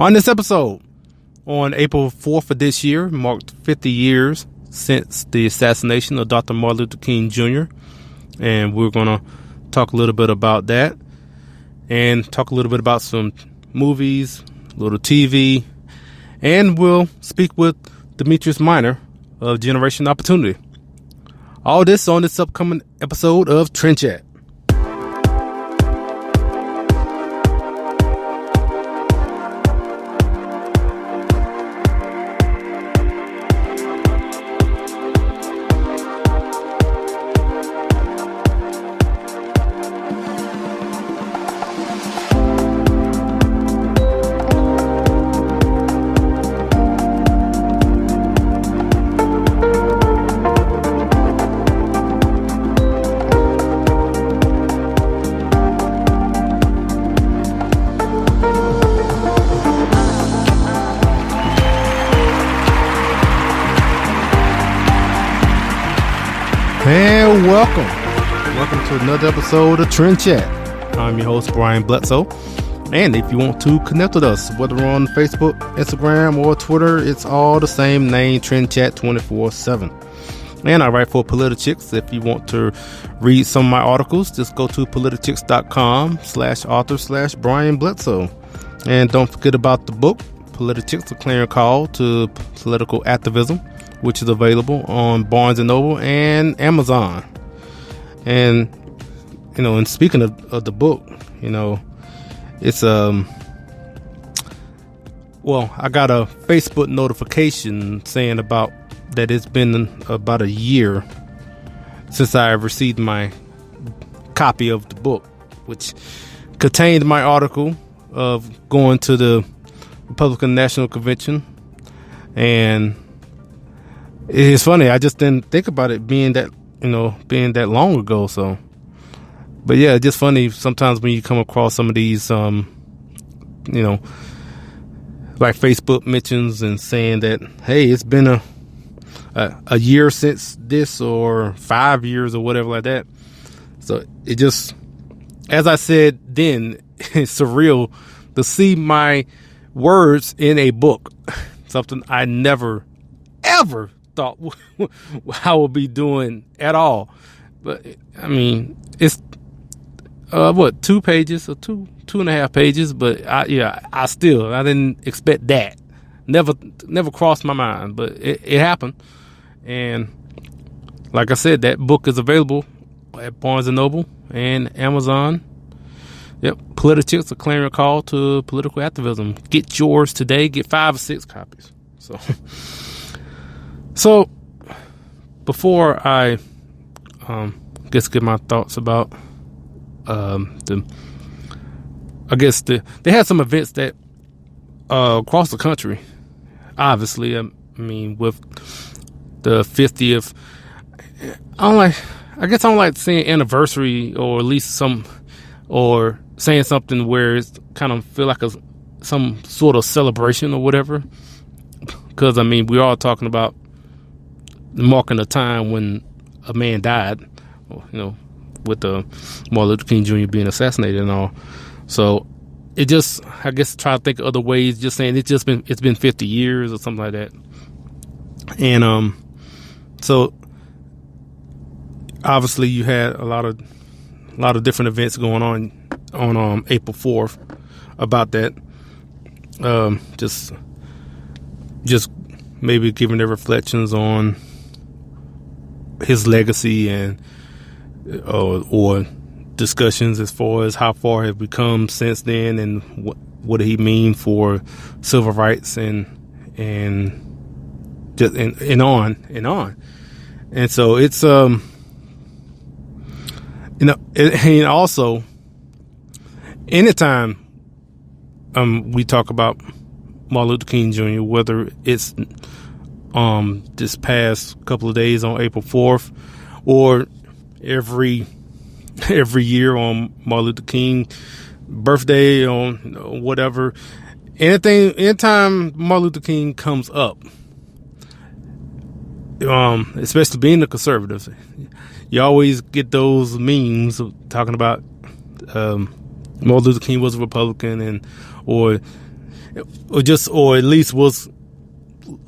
On this episode, on April 4th of this year, marked 50 years since the assassination of Dr. Martin Luther King Jr. And we're going to talk a little bit about that and talk a little bit about some movies, a little TV, and we'll speak with Demetrius Minor of Generation Opportunity. All this on this upcoming episode of Trend Chat. And welcome to another episode of Trend Chat. I'm your host, Brian Bledsoe. And if you want to connect with us, whether on Facebook, Instagram, or Twitter, it's all the same name, Trend Chat 24/7. And I write for Politichicks. If you want to read some of my articles, just go to politichicks.com/author/Brian Bledsoe. And don't forget about the book, Politichicks, A Clarion Call to Political Activism, which is available on Barnes & Noble and Amazon. And, and speaking of the book, it's, I got a Facebook notification saying that it's been about a year since I received my copy of the book, which contained my article of going to the Republican National Convention. And it's funny, I just didn't think about it being that long ago. So, but yeah, it's just funny sometimes when you come across some of these, like Facebook mentions and saying that, hey, it's been a year since this, or 5 years, or whatever like that. So it just, as I said then, it's surreal to see my words in a book, something I never, ever thought I would be doing at all. But I mean, it's 2 pages or two and a half pages, but I didn't expect that. Never crossed my mind, but it happened. And like I said, that book is available at Barnes & Noble and Amazon. Yep, Politichicks, A Clarion Call to Political Activism. Get yours today. Get 5 or 6 copies. So, before I get my thoughts about they had some events that across the country. Obviously, I mean, with the 50th, I don't like saying anniversary, or at least or saying something where it's kind of feel like some sort of celebration or whatever. Because I mean, we're all talking about marking a time when a man died, with Martin Luther King Jr. being assassinated and all. So it just, I guess, try to think of other ways, just saying it's been 50 years or something like that. And so obviously you had a lot of different events going on April 4th about that. Just maybe giving their reflections on his legacy and or discussions as far as how far have we come since then, and what did he mean for civil rights and just and on. And so it's and also anytime we talk about Martin Luther King Jr., whether it's this past couple of days on April 4th, or every year on Martin Luther King birthday, on whatever, anytime Martin Luther King comes up, especially being a conservative, you always get those memes talking about Martin Luther King was a Republican, or or at least was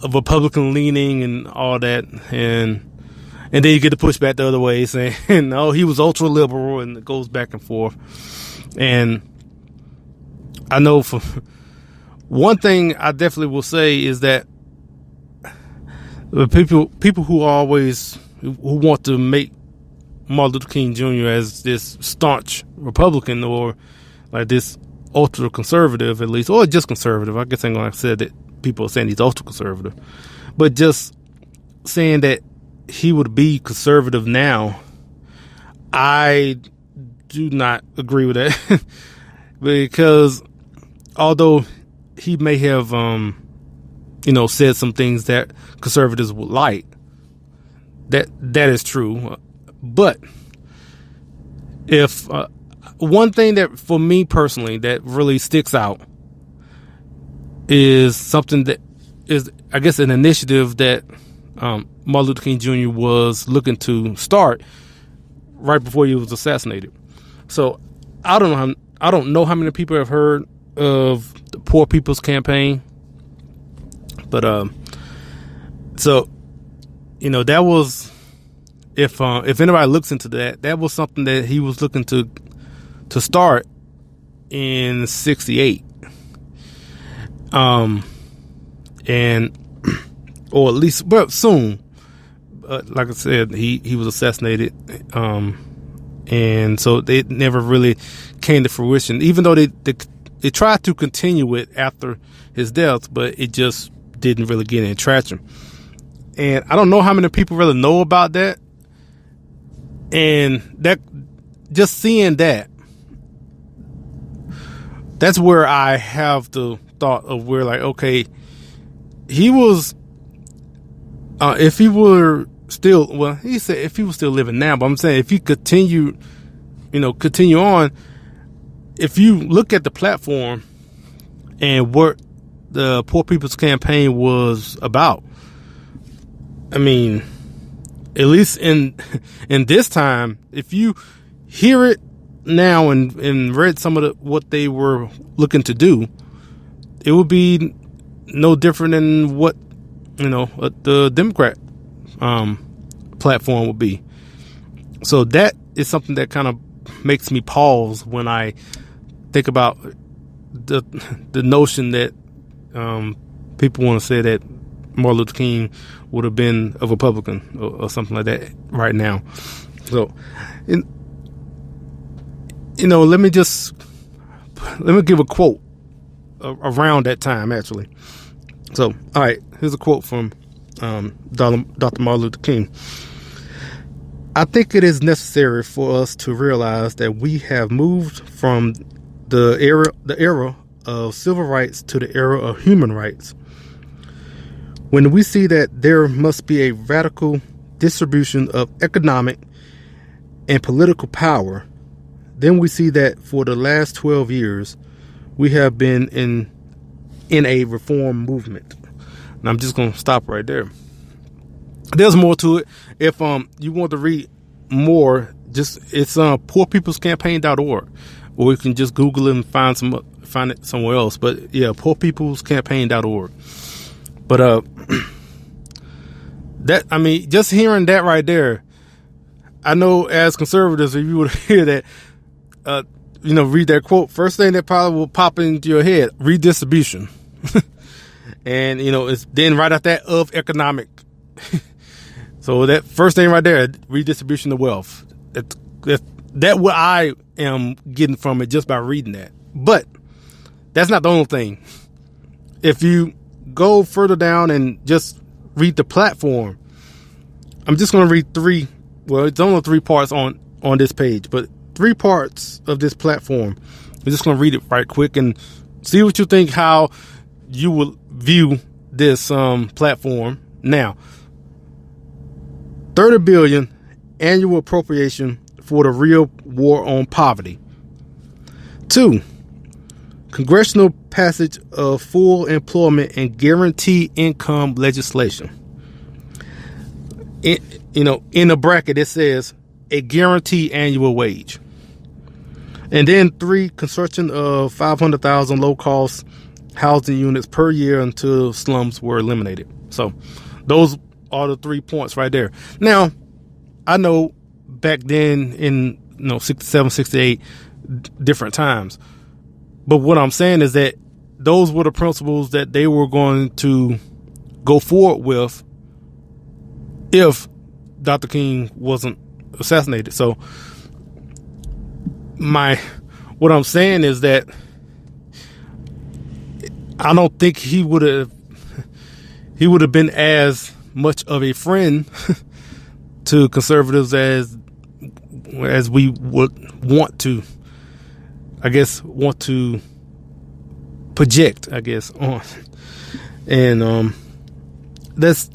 a Republican leaning and all that, and then you get the pushback the other way saying, no, he was ultra liberal, and it goes back and forth. And I know for one thing, I definitely will say is that the people who want to make Martin Luther King Jr. as this staunch Republican, or like this ultra conservative, at least, or just conservative. I guess I'm going to say that people are saying he's ultra conservative, but just saying that he would be conservative now, I do not agree with that. Because although he may have said some things that conservatives would like, that is true. But if one thing that for me personally that really sticks out is something that is, I guess, an initiative that Martin Luther King Jr. was looking to start right before he was assassinated. So I don't know how many people have heard of the Poor People's Campaign, but so that was, if anybody looks into that was something that he was looking to start in '68, and or at least soon. Like I said, he was assassinated, and so they never really came to fruition. Even though they tried to continue it after his death, but it just didn't really get any traction. And I don't know how many people really know about that. And that, just seeing that, that's where I have the thought of where, like, okay, he was, if he were still, well, he said if he was still living now, but I'm saying if he continue on, if you look at the platform and what the Poor People's Campaign was about, I mean, at least in this time, if you hear it now and read some of what they were looking to do, it would be no different than what the Democrat platform would be. So that is something that kind of makes me pause when I think about the notion that people want to say that Martin Luther King would have been a Republican or something like that right now. So, let me give a quote around that time, actually. So, all right, here's a quote from Dr. Martin Luther King. I think it is necessary for us to realize that we have moved from the era of civil rights to the era of human rights. When we see that there must be a radical distribution of economic and political power, then we see that for the last 12 years, we have been in a reform movement. And I'm just going to stop right there. There's more to it. If you want to read more, it's poorpeoplescampaign.org, or you can just Google it and find it somewhere else. But yeah, poorpeoplescampaign.org. But just hearing that right there, I know as conservatives, if you would hear that, read that quote, first thing that probably will pop into your head, redistribution. And it's then right after that, of economic. So that first thing right there, redistribution of wealth. That's what I am getting from it just by reading that. But that's not the only thing. If you go further down and just read the platform, I'm just going to read three. Well, it's only 3 parts on this page, but 3 parts of this platform. I'm just going to read it right quick and see what you think, how you will view this platform. Now, $30 billion annual appropriation for the real war on poverty. 2, congressional passage of full employment and guaranteed income legislation. In a bracket, it says a guaranteed annual wage. And then 3, construction of 500,000 low-cost housing units per year until slums were eliminated. So those are the 3 points right there. Now, I know back then in 67, 68, different times. But what I'm saying is that those were the principles that they were going to go forward with if Dr. King wasn't assassinated. So what I'm saying is that I don't think he would have been as much of a friend to conservatives as we would want to project, on. And that's,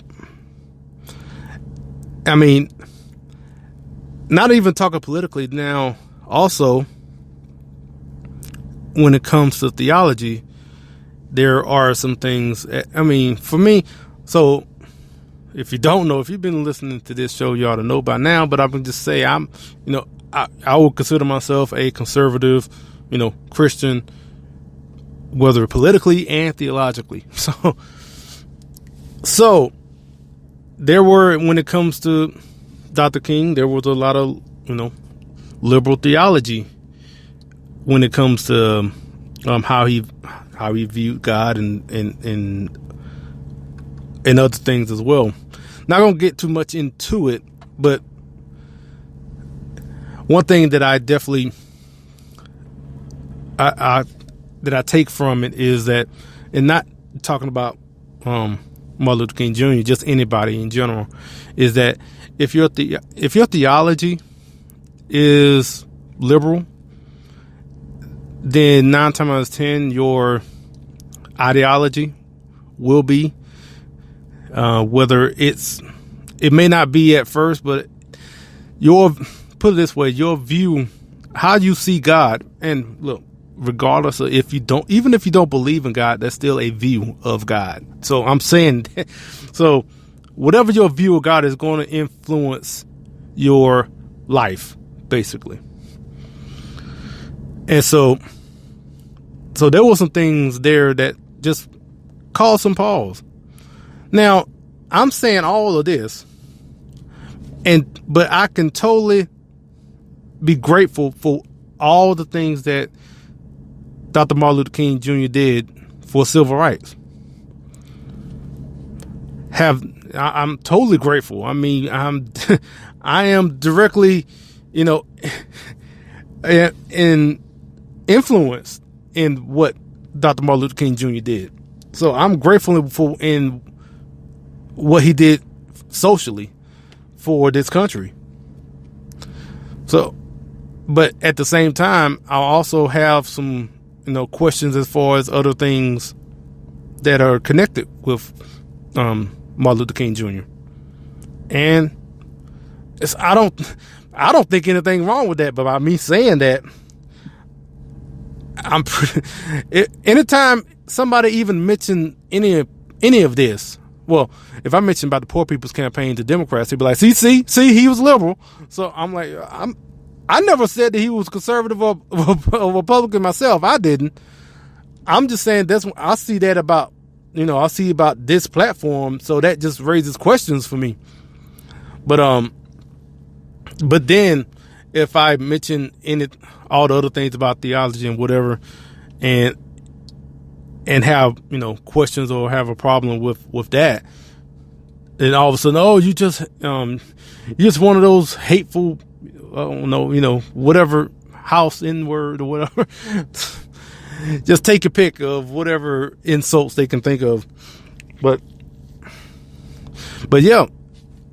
I mean, not even talking politically now. Also, when it comes to theology, there are some things, I mean, for me, so if you don't know, if you've been listening to this show, you ought to know by now, but I can just say I would consider myself a conservative, Christian, whether politically and theologically. So there were, when it comes to Dr. King, there was a lot of, liberal theology when it comes to how he viewed God and other things as well. Not gonna get too much into it, but one thing that I definitely that I take from it is that, and not talking about Martin Luther King Jr., just anybody in general, is that if your theology is liberal, then 9 times out of 10 your ideology will be, whether it may not be at first, but put it this way, your view, how you see God, and look, regardless of even if you don't believe in God, that's still a view of God. So I'm saying, so whatever your view of God is going to influence your life, basically. And so there were some things there that just caused some pause. Now, I'm saying all of this, but I can totally be grateful for all the things that Dr. Martin Luther King Jr. did for civil rights. I'm totally grateful. I mean, I am directly, influenced in what Dr. Martin Luther King Jr. did. So I'm grateful in what he did socially for this country. So, but at the same time, I also have some, questions as far as other things that are connected with Martin Luther King Jr. And I don't think anything wrong with that. But by me saying that, anytime somebody even mention any of this, well, if I mention about the Poor People's Campaign to Democrats, they'd be like, see, he was liberal. So I'm like, I never said that he was conservative or Republican myself. I didn't. I'm just saying I see that about, I see about this platform. So that just raises questions for me. But then if I mention all the other things about theology and whatever, and have, questions or have a problem with that, then all of a sudden, you're just one of those hateful, whatever, house N-word or whatever. Just take your pick of whatever insults they can think of. But yeah,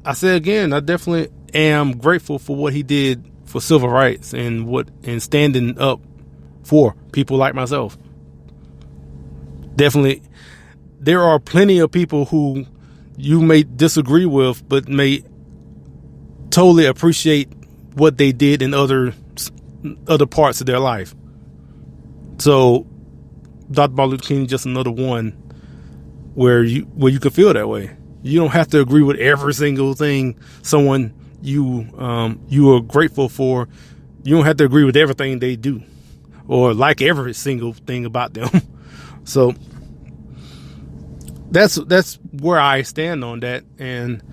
I say again, I definitely am grateful for what he did for civil rights and standing up for people like myself. Definitely, there are plenty of people who you may disagree with, but may totally appreciate what they did in other parts of their life. So Dr. Martin Luther King is just another one where you can feel that way. You don't have to agree with every single thing someone you are grateful for. You don't have to agree with everything they do or like every single thing about them. So that's where I stand on that, and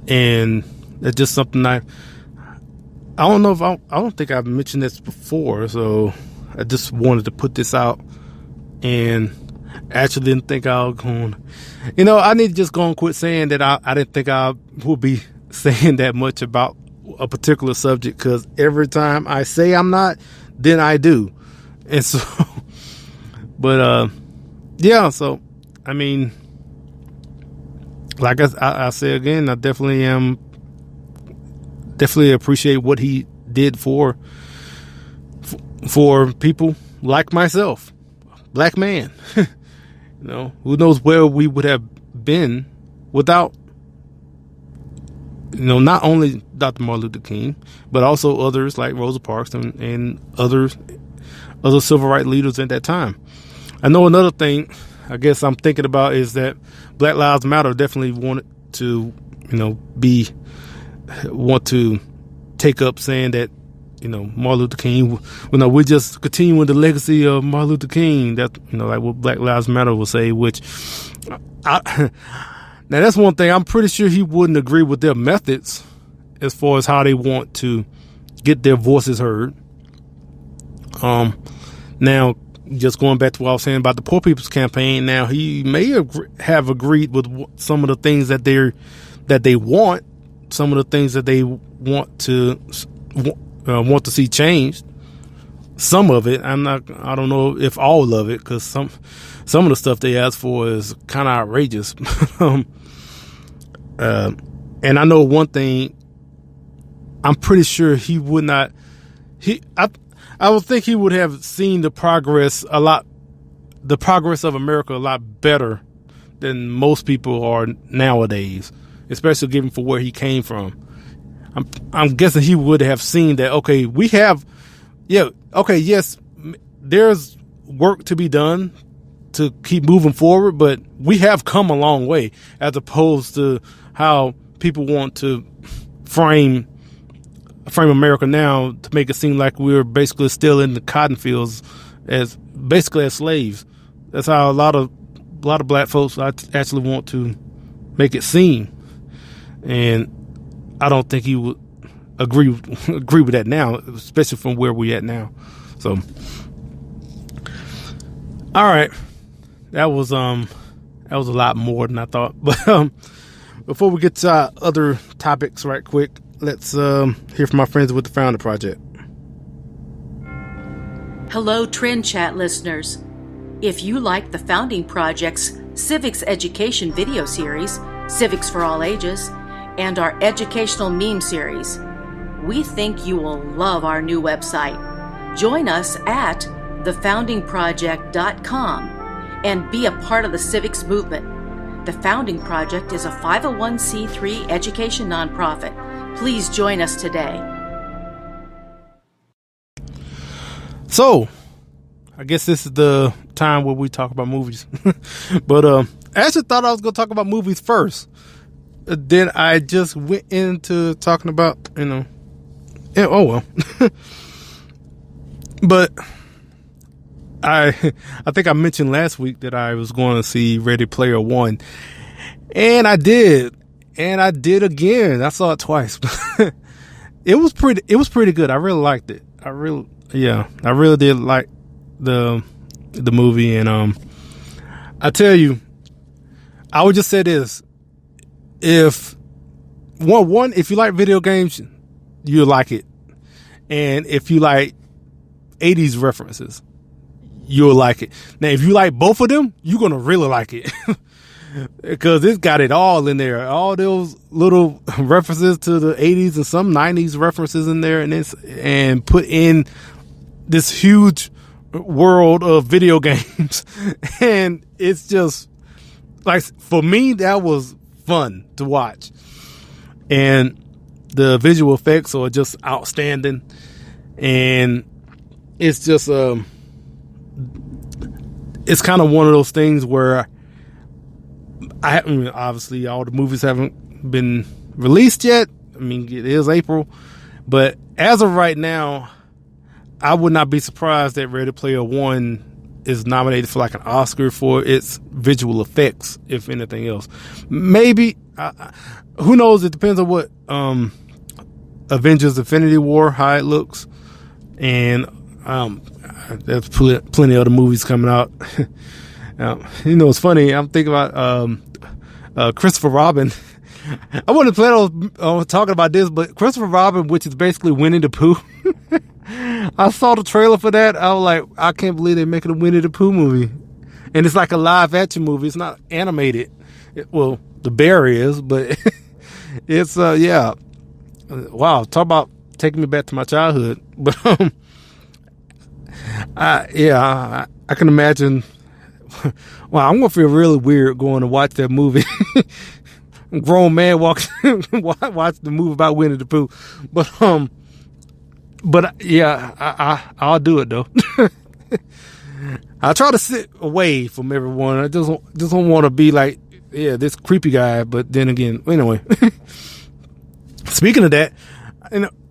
it's just something I don't know if I don't think I've mentioned this before, so I just wanted to put this out, and actually didn't think I was going. I need to just go and quit saying that I didn't think I would be saying that much about a particular subject, because every time I say I'm not, then I do, and so. But yeah, so I mean, like I say again, I definitely appreciate what he did for people like myself, black man. Who knows where we would have been without, not only Dr. Martin Luther King, but also others like Rosa Parks and other civil rights leaders at that time. I know another thing I guess I'm thinking about is that Black Lives Matter definitely wanted to, want to take up saying that, Martin Luther King, we're just continuing the legacy of Martin Luther King. That, like what Black Lives Matter will say, which now that's one thing. I'm pretty sure he wouldn't agree with their methods as far as how they want to get their voices heard. Now, just going back to what I was saying about the Poor People's Campaign, now he may have agreed with some of the things that they want, some of the things that they want to see changed. Some of it, I don't know if all of it, because some of the stuff they ask for is kind of outrageous. And I know one thing, I'm pretty sure he would not. I would think he would have seen the progress of America a lot better than most people are nowadays, especially given for where he came from. I'm guessing he would have seen that, okay, yes, there's work to be done to keep moving forward, but we have come a long way, as opposed to how people want to frame America now to make it seem like we're basically still in the cotton fields as slaves. That's how a lot of black folks actually want to make it seem, and I don't think he would agree with that now, especially from where we're at now. So, all right, that was a lot more than I thought. But before we get to our other topics, right quick, let's hear from my friends with the Founder Project. Hello, Trend Chat listeners. If you like the Founding Project's Civics Education video series, Civics for All Ages, and our educational meme series, we think you will love our new website. Join us at thefoundingproject.com and be a part of the civics movement. The Founding Project is a 501c3 education nonprofit. Please join us today. So, I guess this is the time where we talk about movies. But I actually thought I was going to talk about movies first. Then I just went into talking about, oh well. But I think I mentioned last week that I was going to see Ready Player One. And I did. And I did again. I saw it twice. It was pretty good. I really liked it. I really did like the movie. And I tell you, I would just say this. If if you like video games, you'll like it. And if you like 80s references, you'll like it. Now, if you like both of them, you're going to really like it. Because it's got it all in there. All those little references to the 80s and some 90s references in there, and put in this huge world of video games. And it's just, like, for me, that was fun to watch. And the visual effects are just outstanding. And it's just, it's kind of one of those things where obviously all the movies haven't been released yet. I mean, it is April, but as of right now, I would not be surprised that Ready Player One is nominated for like an Oscar for its visual effects, if anything else. Maybe, who knows? It depends on what Avengers Infinity War, how it looks. And there's plenty of other movies coming out. It's funny. I'm thinking about Christopher Robin. I wasn't planning on talking about this, but Christopher Robin, which is basically Winnie the Pooh. I saw the trailer for that. I was like, I can't believe they're making a Winnie the Pooh movie. And it's like a live action movie. It's not animated. Well, the bear is, but it's, yeah. Wow. Talk about taking me back to my childhood. But, I can imagine. Wow, I'm going to feel really weird going to watch that movie. Grown man watch the movie about Winnie the Pooh. But yeah, I'll do it though. I try to sit away from everyone. I just don't want to be like, yeah, this creepy guy. But then again, anyway. Speaking of that,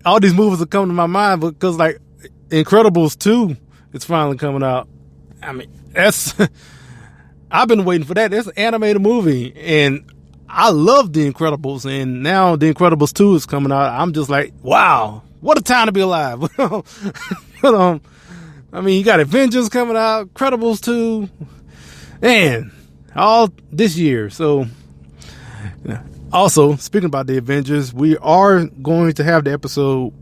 all these movies are coming to my mind because like Incredibles 2 is finally coming out. I mean, I've been waiting for that. It's an animated movie, and I love The Incredibles, and now The Incredibles 2 is coming out. I'm just like, wow, what a time to be alive. But, I mean, you got Avengers coming out, Incredibles 2, and all this year. So, also, speaking about the Avengers, we are going to have the episode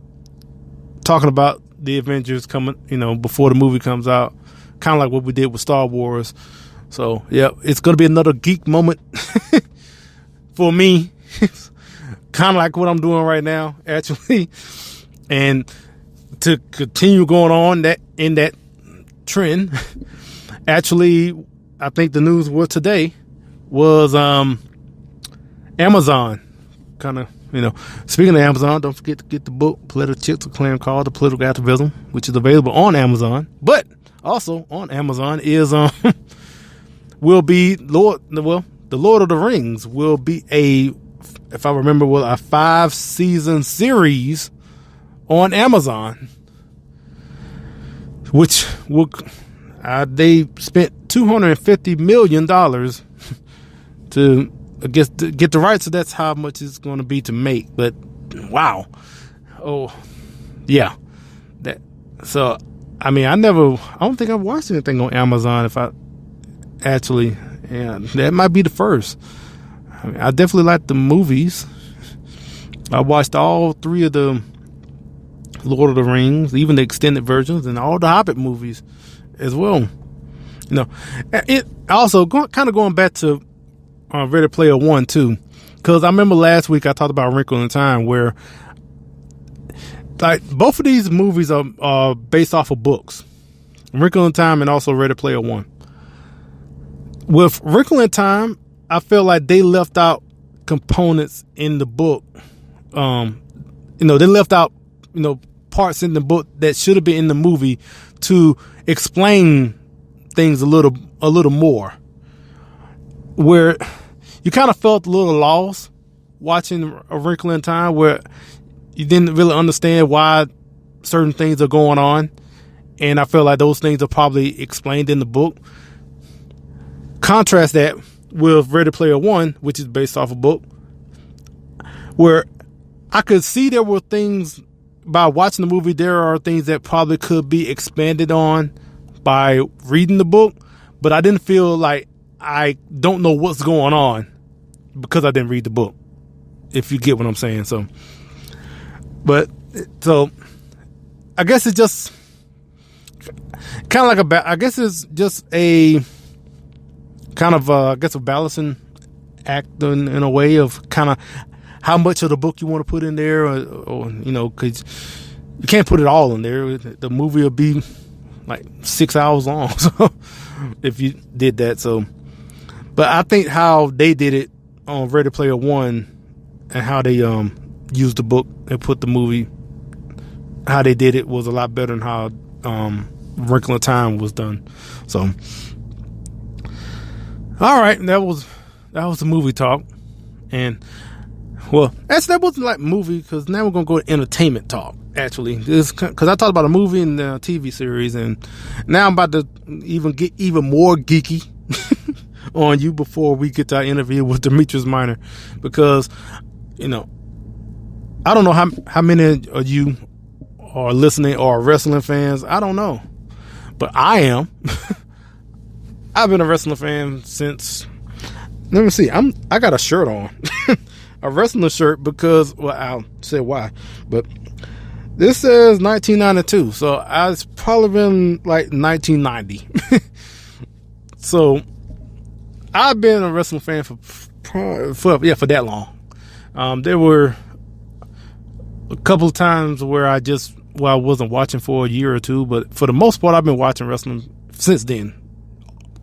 talking about the Avengers coming, before the movie comes out, kind of like what we did with Star Wars. So, yeah, it's going to be another geek moment for me. Kind of like what I'm doing right now, actually. And to continue going on in that trend, actually, I think the news was today was Amazon. Kind of, speaking of Amazon, don't forget to get the book, Political Chicks of Clarence Call, The Political Activism, which is available on Amazon. But also on Amazon is will be the Lord of the Rings will be if I remember well, a 5-season series on Amazon, which they spent $250 million to, I guess, to get the rights. So that's how much it's going to be to make. But wow, yeah, so. I mean, I don't think I've watched anything on Amazon. That might be the first. I mean, I definitely like the movies. I watched all 3 of the Lord of the Rings, even the extended versions, and all the Hobbit movies as well. It also going back to Ready Player One too, because I remember last week I talked about Wrinkle in Time, where like both of these movies are based off of books, Wrinkle in Time and also Ready Player One. With Wrinkle in Time, I feel like they left out components in the book. They left out parts in the book that should have been in the movie to explain things a little more. Where you kind of felt a little lost watching A Wrinkle in Time, where you didn't really understand why certain things are going on. And I feel like those things are probably explained in the book. Contrast that with Ready Player One, which is based off a book, where I could see there were things by watching the movie. There are things that probably could be expanded on by reading the book, but I didn't feel like I don't know what's going on because I didn't read the book, if you get what I'm saying. So I guess it's just kind of like it's just a kind of a balancing act in a way of kind of how much of the book you want to put in there, or because you can't put it all in there. The movie will be like 6 hours long, so if you did that. So, but I think how they did it on Ready Player One and how they used the book and put the movie, how they did it was a lot better than how Wrinkle in Time was done. So, all right, that was the movie talk, and well, that wasn't like movie, because now we're gonna go to entertainment talk. actually, because I talked about a movie and a TV series, and now I'm about to get even more geeky on you before we get to our interview with Demetrius Minor, because I don't know how many of you are listening or are wrestling fans. I don't know, but I am. I've been a wrestling fan since. Let me see. I got a shirt on, a wrestling shirt, because I'll say why, but this says 1992, so it's probably been like 1990. So I've been a wrestling fan for that long. There were a couple of times where I wasn't watching for a year or two, but for the most part, I've been watching wrestling since then,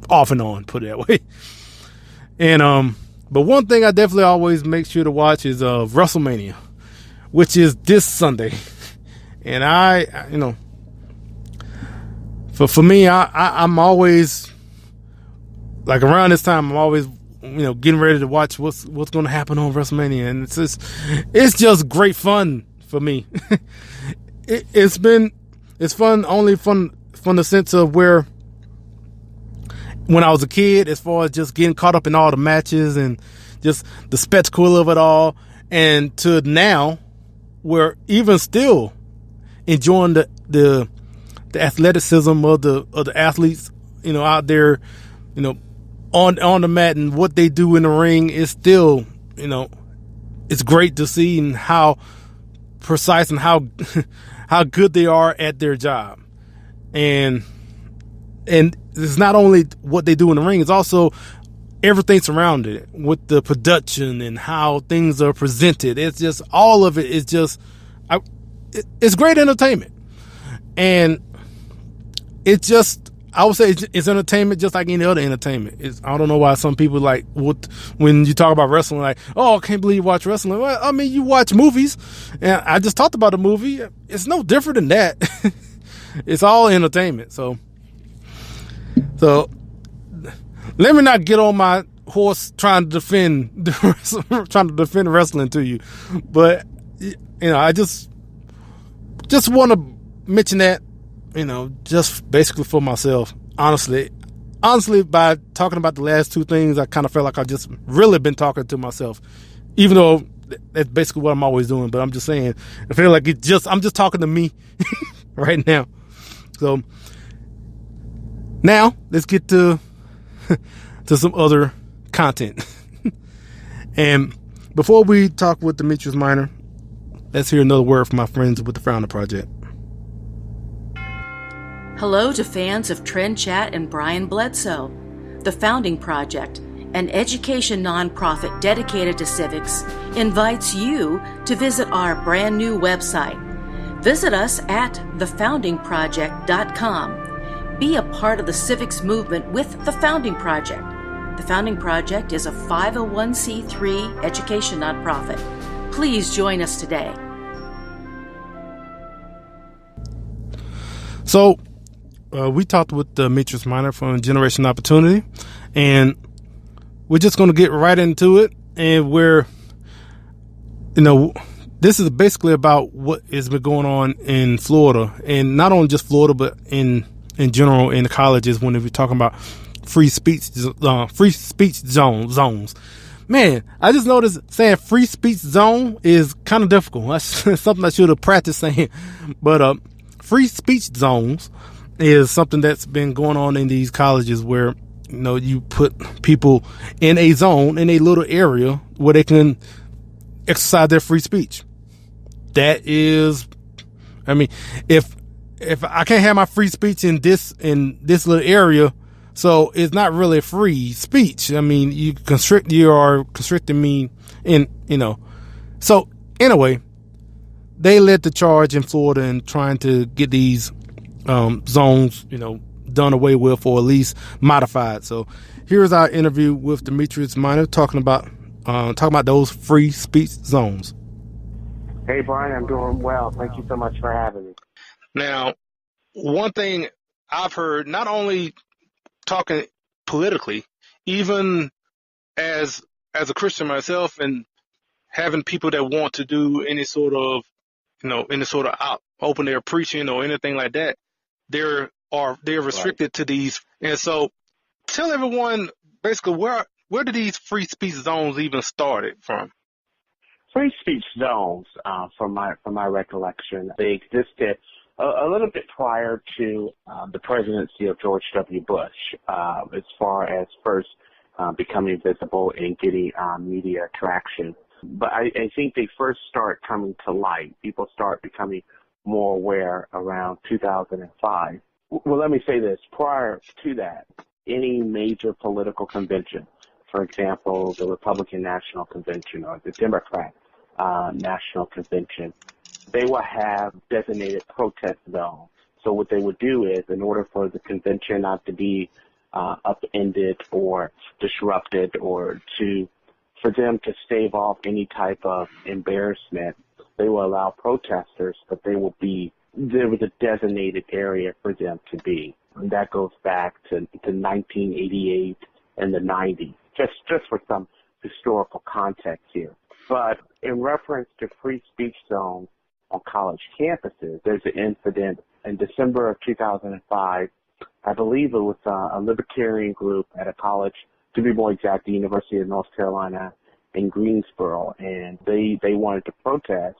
off and on, put it that way. And but one thing I definitely always make sure to watch is WrestleMania, which is this Sunday. And for me, I'm always, like, around this time, I'm always, getting ready to watch what's going to happen on WrestleMania, and it's just great fun for me. It's fun, only from the sense of where, when I was a kid, as far as just getting caught up in all the matches and just the spectacle of it all, and to now, where even still enjoying the athleticism of the athletes, out there, on the mat, and what they do in the ring is still, it's great to see, and how precise and how good they are at their job. And it's not only what they do in the ring, it's also everything surrounding it, with the production and how things are presented. It's just, all of it is just, it's great entertainment. And it's just, I would say it's entertainment just like any other entertainment. I don't know why some people, like, when you talk about wrestling, like, oh, I can't believe you watch wrestling. Well, I mean, you watch movies, and I just talked about a movie. It's no different than that. It's all entertainment. So let me not get on my horse trying to defend wrestling to you, but I just want to mention that, just basically for myself. Honestly, by talking about the last two things, I kind of felt like I just really been talking to myself, even though that's basically what I'm always doing. But I'm just saying, I feel like I'm just talking to me right now. So now let's get to some other content. And before we talk with Demetrius Minor, let's hear another word from my friends with the Founder Project. Hello to fans of Trend Chat and Brian Bledsoe. The Founding Project, an education nonprofit dedicated to civics, invites you to visit our brand new website. Visit us at thefoundingproject.com. Be a part of the civics movement with The Founding Project. The Founding Project is a 501c3 education nonprofit. Please join us today. So, we talked with Demetrius Minor from Generation Opportunity, and we're just going to get right into it. And this is basically about what has been going on in Florida, and not only just Florida, but in general in the colleges when we're talking about free speech zones. Man, I just noticed saying free speech zone is kind of difficult. That's something I should have practiced saying. But free speech zones is something that's been going on in these colleges where, you put people in a zone, in a little area where they can exercise their free speech. That is, I mean, if I can't have my free speech in this little area, so it's not really free speech. I mean, you are constricting me in, So anyway, they led the charge in Florida in trying to get these zones, done away with, or at least modified. So here's our interview with Demetrius Minor talking about those free speech zones. Hey, Brian, I'm doing well. Thank you so much for having me. Now, one thing I've heard, not only talking politically, even as a Christian myself, and having people that want to do any sort of any sort of open air preaching or anything like that. They're restricted to these. And so tell everyone basically where did these free speech zones even started from? Free speech zones, from my recollection, they existed a little bit prior to the presidency of George W. Bush, as far as first becoming visible and getting media traction. But I think they first start coming to light. People start becoming more aware around 2005. Well, let me say this. Prior to that, any major political convention, for example, the Republican National Convention or the Democrat National Convention, they will have designated protest zones. So what they would do is, in order for the convention not to be upended or disrupted, or for them to stave off any type of embarrassment, they will allow protesters, but there was a designated area for them to be. And that goes back to 1988 and the 90s, just for some historical context here. But in reference to free speech zones on college campuses, there's an incident in December of 2005. I believe it was a libertarian group at a college, to be more exact, the University of North Carolina in Greensboro, and they wanted to protest,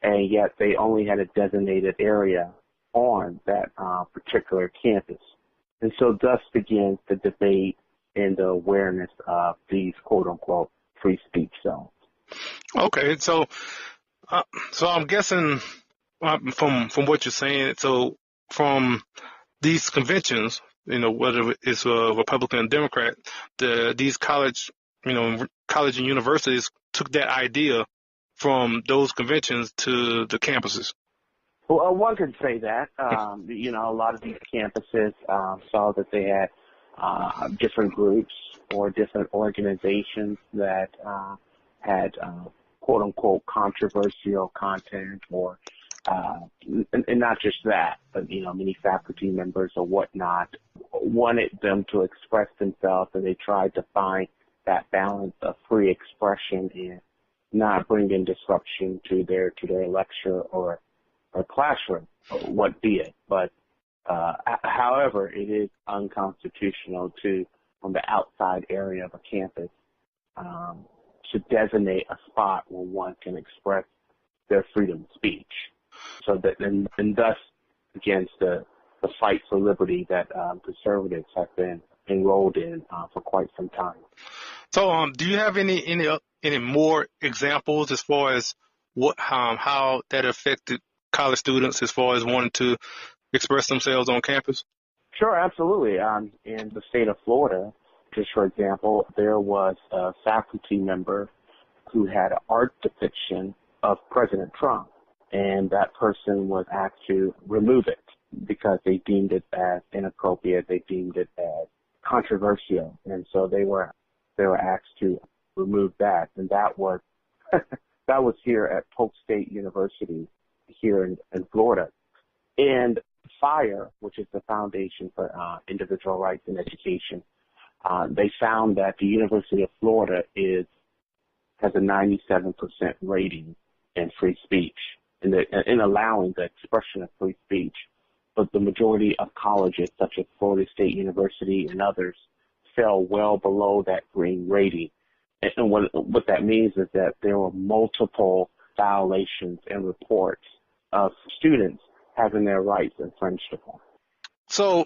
and yet they only had a designated area on that particular campus. And so thus begins the debate and the awareness of these quote-unquote free speech zones. Okay, so I'm guessing from what you're saying, so from these conventions, whether it's a Republican or Democrat, these college and universities took that idea from those conventions to the campuses. Well, one could say that. A lot of these campuses saw that they had different groups or different organizations that had quote-unquote controversial content, or and not just that, but many faculty members or whatnot wanted them to express themselves, and they tried to find that balance of free expression and not bringing disruption to their lecture or classroom, or what be it. But however, it is unconstitutional on the outside area of a campus, to designate a spot where one can express their freedom of speech. So that, and thus begins the fight for liberty that conservatives have been enrolled in for quite some time. So, do you have any more examples as far as how that affected college students as far as wanting to express themselves on campus? Sure, absolutely. In the state of Florida, just for example, there was a faculty member who had an art depiction of President Trump, and that person was asked to remove it because they deemed it as inappropriate, they deemed it as controversial, and so they were asked to remove that, and that was that was here at Polk State University here in Florida. And FIRE, which is the Foundation for Individual Rights in Education, they found that the University of Florida has a 97% rating in free speech, in allowing the expression of free speech. But the majority of colleges, such as Florida State University and others, fell well below that green rating. And what that means is that there were multiple violations and reports of students having their rights infringed upon. So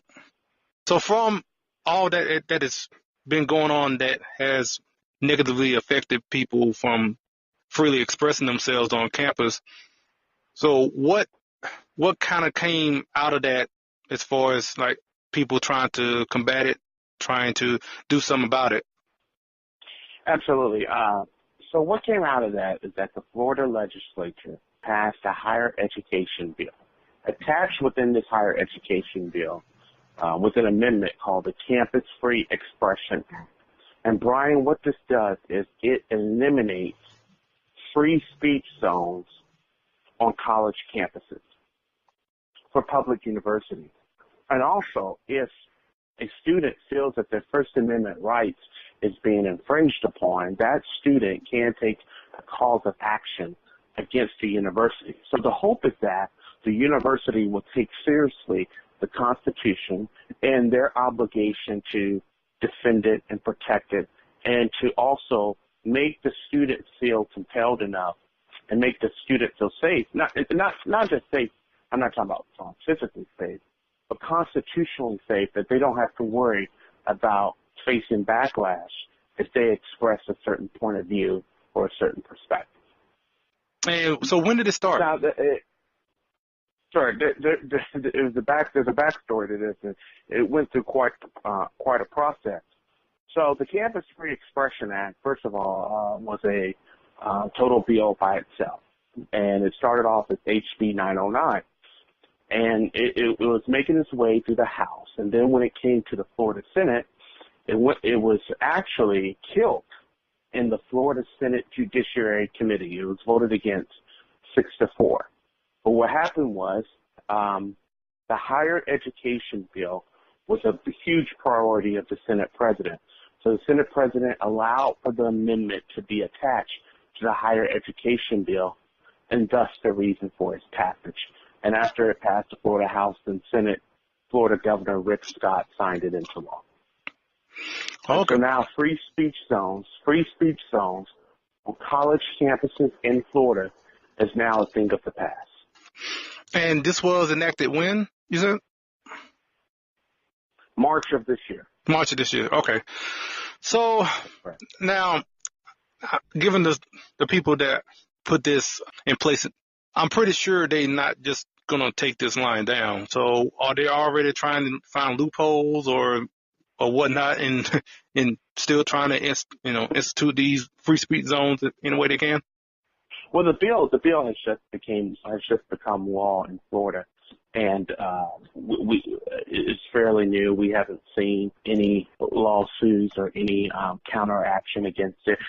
from all that has been going on that has negatively affected people from freely expressing themselves on campus, so what kind of came out of that as far as like people trying to combat it, trying to do something about it? Absolutely. So what came out of that is that the Florida legislature passed a higher education bill. Attached within this higher education bill was an amendment called the Campus Free Expression Act. And Brian, what this does is it eliminates free speech zones on college campuses for public universities. And also, if a student feels that their First Amendment rights is being infringed upon, that student can take a cause of action against the university. So the hope is that the university will take seriously the Constitution and their obligation to defend it and protect it, and to also make the students feel compelled enough and make the student feel safe. Not just safe. I'm not talking about physically safe, but constitutionally safe, that they don't have to worry about facing backlash if they express a certain point of view or a certain perspective. And so when did it start? Now, there's a backstory to this, and it went through quite a process. So the Campus Free Expression Act, first of all, was a total bill by itself, and it started off as HB 909, and it was making its way through the House, and then when it came to the Florida Senate, it was actually killed in the Florida Senate Judiciary Committee. It was voted against 6-4. But what happened was the higher education bill was a huge priority of the Senate president. So the Senate president allowed for the amendment to be attached to the higher education bill, and thus the reason for its passage. And after it passed the Florida House and Senate, Florida Governor Rick Scott signed it into law. Okay. So now free speech zones on college campuses in Florida is now a thing of the past. And this was enacted when, you said? March of this year. March of this year. Okay. So Right. now, given the people that put this in place, I'm pretty sure they're not just going to take this line down. So are they already trying to find loopholes or whatnot and still trying to institute these free speech zones in a way they can? Well, the bill has just become law in Florida, and it's fairly new. We haven't seen any lawsuits or any counteraction against it.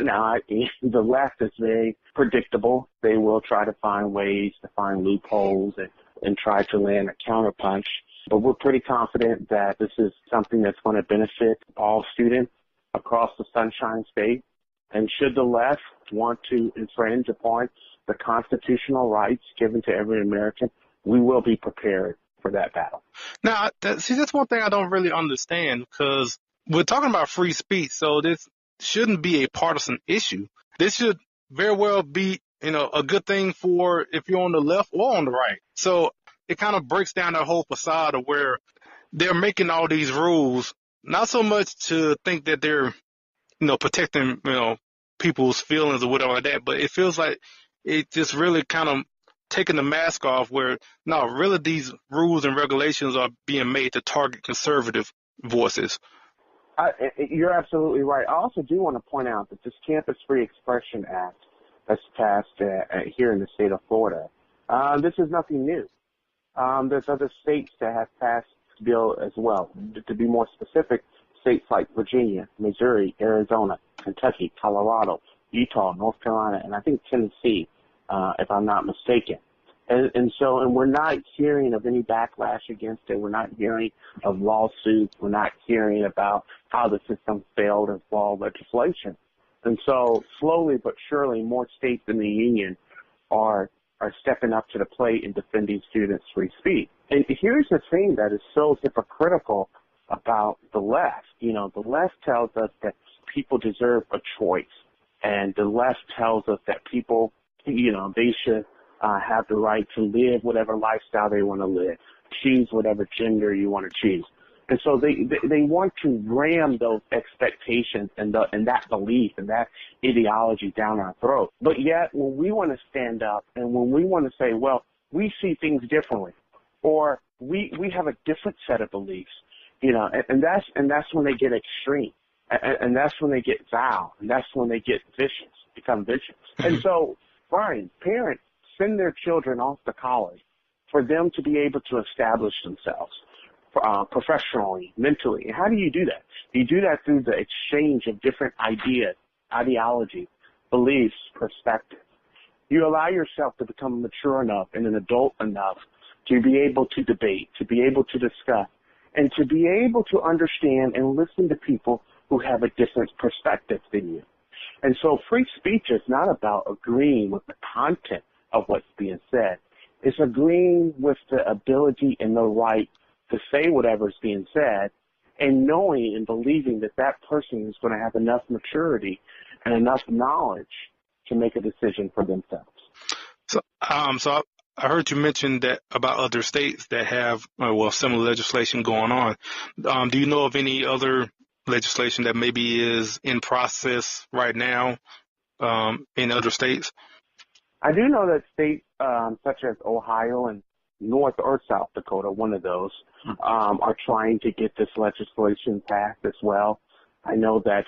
Now, the left is very predictable. They will try to find ways to find loopholes and try to land a counterpunch. But we're pretty confident that this is something that's going to benefit all students across the Sunshine State. And should the left want to infringe upon the constitutional rights given to every American, we will be prepared for that battle. Now, that's one thing I don't really understand, because we're talking about free speech, so this shouldn't be a partisan issue. This should very well be, a good thing for if you're on the left or on the right. So it kind of breaks down that whole facade of where they're making all these rules, not so much to think that they're, protecting, people's feelings or whatever like that, but it feels like it just really kind of taking the mask off where, no, really these rules and regulations are being made to target conservative voices. You're absolutely right. I also do want to point out that this Campus Free Expression Act that's passed here in the state of Florida, this is nothing new. There's other states that have passed this bill as well. To be more specific, states like Virginia, Missouri, Arizona, Kentucky, Colorado, Utah, North Carolina, and I think Tennessee, if I'm not mistaken. And we're not hearing of any backlash against it. We're not hearing of lawsuits. We're not hearing about how the system failed as law legislation. And so slowly but surely more states in the union are stepping up to the plate in defending students' free speech. And here's the thing that is so hypocritical about the left. The left tells us that people deserve a choice, and the left tells us that people, they should have the right to live whatever lifestyle they want to live, choose whatever gender you want to choose. And so they want to ram those expectations and that belief and that ideology down our throat. But yet, when we want to stand up and when we want to say, well, we see things differently, or we have a different set of beliefs, and that's when they get extreme, and that's when they get vile, and that's when they become vicious. And so, Brian, parents send their children off to college for them to be able to establish themselves professionally, mentally. And how do you do that? You do that through the exchange of different ideas, ideology, beliefs, perspectives. You allow yourself to become mature enough and an adult enough to be able to debate, to be able to discuss, and to be able to understand and listen to people who have a different perspective than you. And so free speech is not about agreeing with the content of what's being said. It's agreeing with the ability and the right to say whatever's being said, and knowing and believing that that person is going to have enough maturity and enough knowledge to make a decision for themselves. So I heard you mention that about other states that have, similar legislation going on. Do you know of any other legislation that maybe is in process right now in other states? I do know that states such as Ohio and North or South Dakota, one of those, are trying to get this legislation passed as well. I know that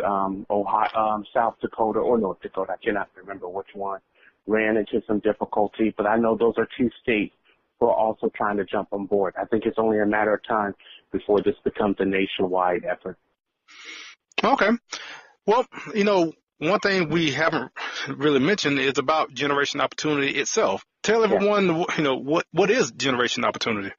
South Dakota or North Dakota, I cannot remember which one, ran into some difficulty, but I know those are two states who are also trying to jump on board. I think it's only a matter of time before this becomes a nationwide effort. Okay. Well, one thing we haven't really mentioned is about Generation Opportunity itself. Tell everyone, what is Generation Opportunity?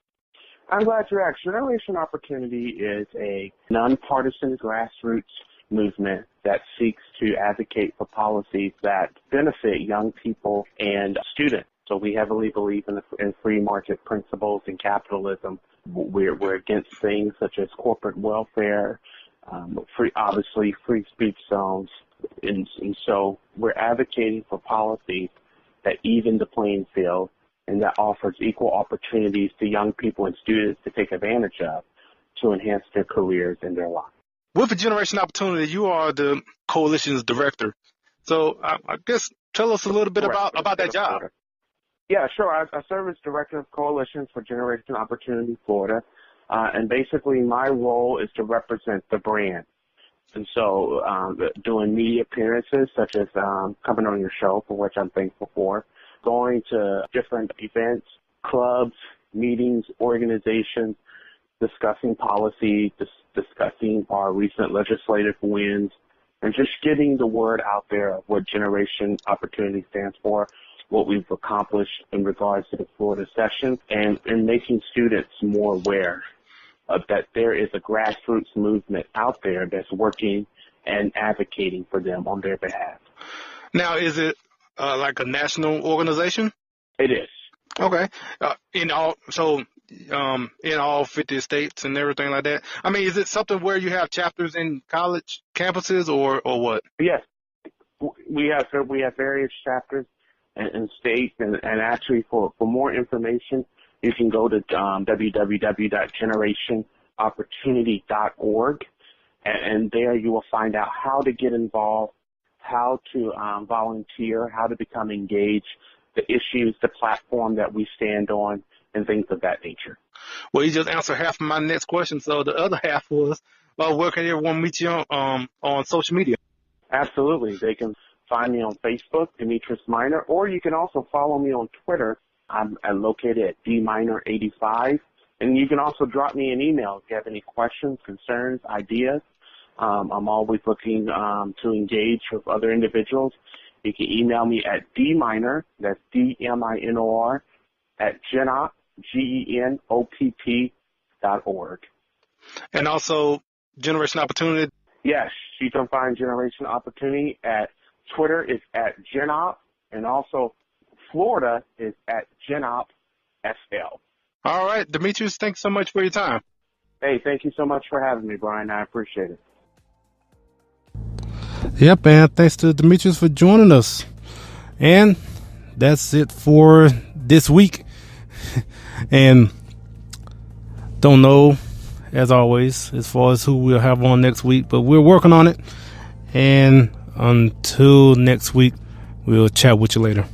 I'm glad you asked. Generation Opportunity is a nonpartisan grassroots movement that seeks to advocate for policies that benefit young people and students. So we heavily believe in free market principles and capitalism. We're against things such as corporate welfare, free speech zones, and so we're advocating for policies that even the playing field and that offers equal opportunities to young people and students to take advantage of to enhance their careers and their lives. With the Generation Opportunity, you are the coalition's director. So I guess tell us a little bit about that job. Yeah, sure. I serve as director of coalitions for Generation Opportunity Florida. And basically my role is to represent the brand. And so doing media appearances such as coming on your show, for which I'm thankful for, going to different events, clubs, meetings, organizations, discussing policy, discussing our recent legislative wins, and just getting the word out there of what Generation Opportunity stands for, what we've accomplished in regards to the Florida session, and making students more aware of that there is a grassroots movement out there that's working and advocating for them on their behalf. Now, is it like a national organization? It is. Okay. In all 50 states and everything like that. I mean, is it something where you have chapters in college campuses or what? Yes, we have various chapters in states, and actually for more information, you can go to www.generationopportunity.org, and there you will find out how to get involved, how to volunteer, how to become engaged, the issues, the platform that we stand on, and things of that nature. Well, you just answered half of my next question, so the other half was, where can everyone meet you on social media? Absolutely. They can find me on Facebook, Demetrius Minor, or you can also follow me on Twitter. I'm located at dminor85, and you can also drop me an email if you have any questions, concerns, ideas. I'm always looking to engage with other individuals. You can email me at dminor, that's DMINOR, at genopp, GENOPP.org. And also Generation Opportunity? Yes, you can find Generation Opportunity at Twitter is at genopp, and also Florida is at genoppSL. All right, Demetrius, thanks so much for your time. Hey, thank you so much for having me, Brian. I appreciate it. Yep, and thanks to Demetrius for joining us. And that's it for this week. And don't know, as always, as far as who we'll have on next week, but we're working on it. And until next week, we'll chat with you later.